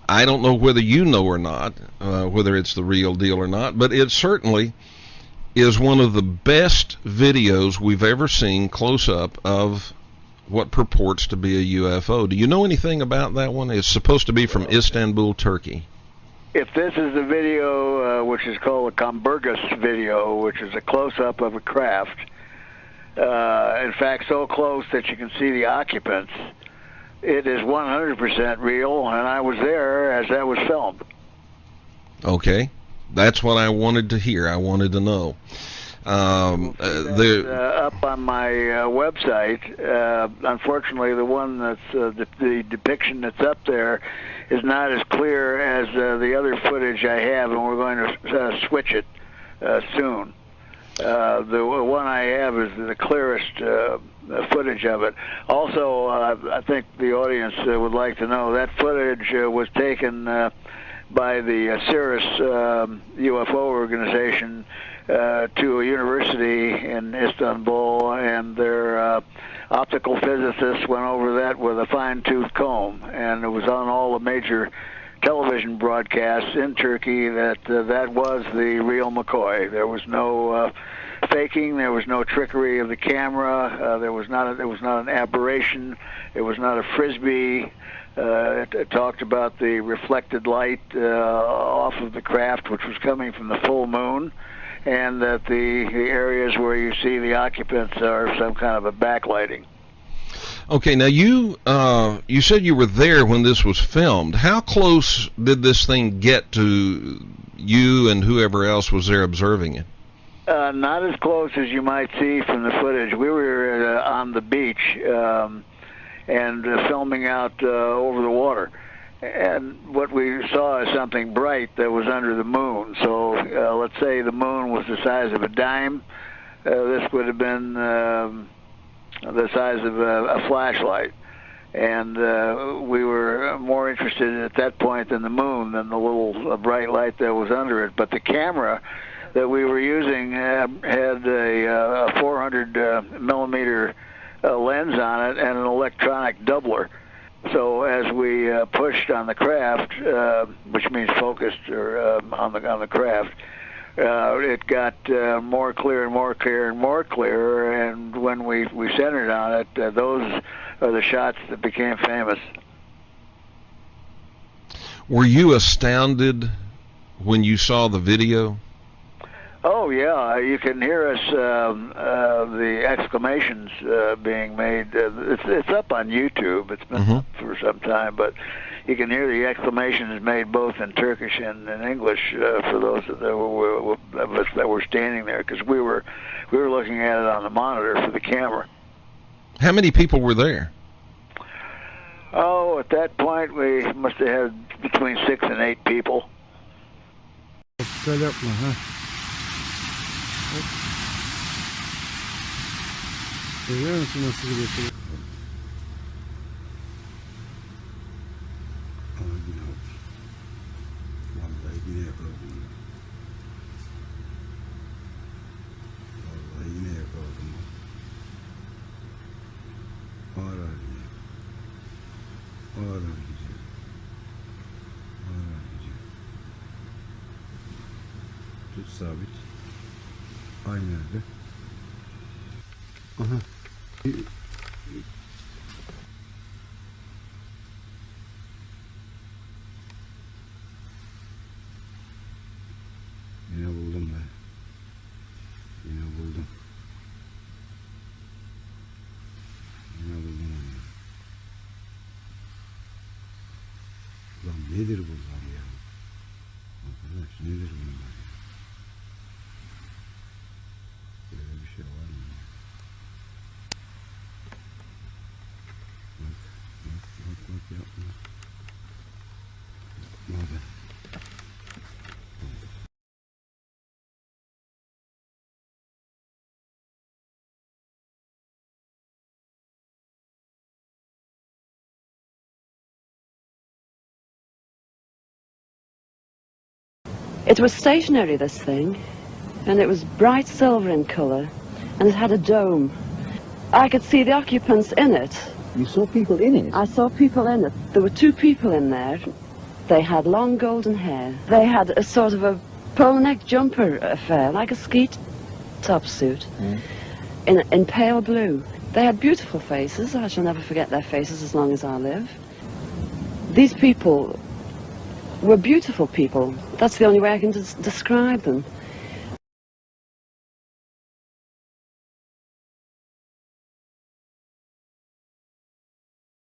I don't know whether you know or not, whether it's the real deal or not, but it certainly is one of the best videos we've ever seen close up of what purports to be a UFO. Do you know anything about that one? It's supposed to be from Istanbul, Turkey. If this is the video, which is called a Kumburgaz video, which is a close-up of a craft, in fact, so close that you can see the occupants, it is 100% real, and I was there as that was filmed. Okay. That's what I wanted to hear. I wanted to know. Up on my website. Unfortunately, the one that's the depiction that's up there is not as clear as the other footage I have, and we're going to switch it soon. The one I have is the clearest footage of it. Also, I think the audience would like to know that footage was taken by the Cirrus UFO organization to a university in Istanbul, and their optical physicists went over that with a fine-tooth comb, and it was on all the major television broadcasts in Turkey that that was the real McCoy. There was no faking. There was no trickery of the camera. There was not an aberration. It was not a frisbee. It talked about the reflected light off of the craft, which was coming from the full moon, and that the areas where you see the occupants are some kind of a backlighting. Okay, now you said you were there when this was filmed. How close did this thing get to you and whoever else was there observing it? Not as close as you might see from the footage. We were on the beach and filming out over the water. And what we saw is something bright that was under the moon. So let's say the moon was the size of a dime. This would have been the size of a flashlight. And we were more interested at that point in the moon than the little bright light that was under it. But the camera that we were using had a 400 millimeter lens on it and an electronic doubler. So as we pushed on the craft, which means focused or on the craft, it got more clear and more clear and more clear. And when we centered on it, those are the shots that became famous. Were you astounded when you saw the video? Oh yeah, you can hear us the exclamations being made. It's up on YouTube. It's been up for some time, but you can hear the exclamations made both in Turkish and in English for those of us that were standing there, because we were looking at it on the monitor for the camera. How many people were there? Oh, at that point we must have had between 6 and 8 people. Görüyor musun nasıl gidiyor? Vallahi yine yakaladım. Vallahi yine yakaladım. Ağır gidiyor. Ağır gidiyor. Ağır gidiyor. Tut sabit. Aynı yerde. Aha. Yine buldum ben. Yine buldum. Yine buldum onu. Ulan nedir bunlar ya? Arkadaş nedir bunlar ya? Böyle bir şey var mı? Bak yapma. Yapma be. It was stationary, this thing, and it was bright silver in colour, and it had a dome. I could see the occupants in it. You saw people in it? I saw people in it. There were 2 people in there, They had long golden hair. They had a sort of a polo neck jumper affair, like a ski top suit, in pale blue. They had beautiful faces. I shall never forget their faces as long as I live. These people were beautiful people. That's the only way I can describe them.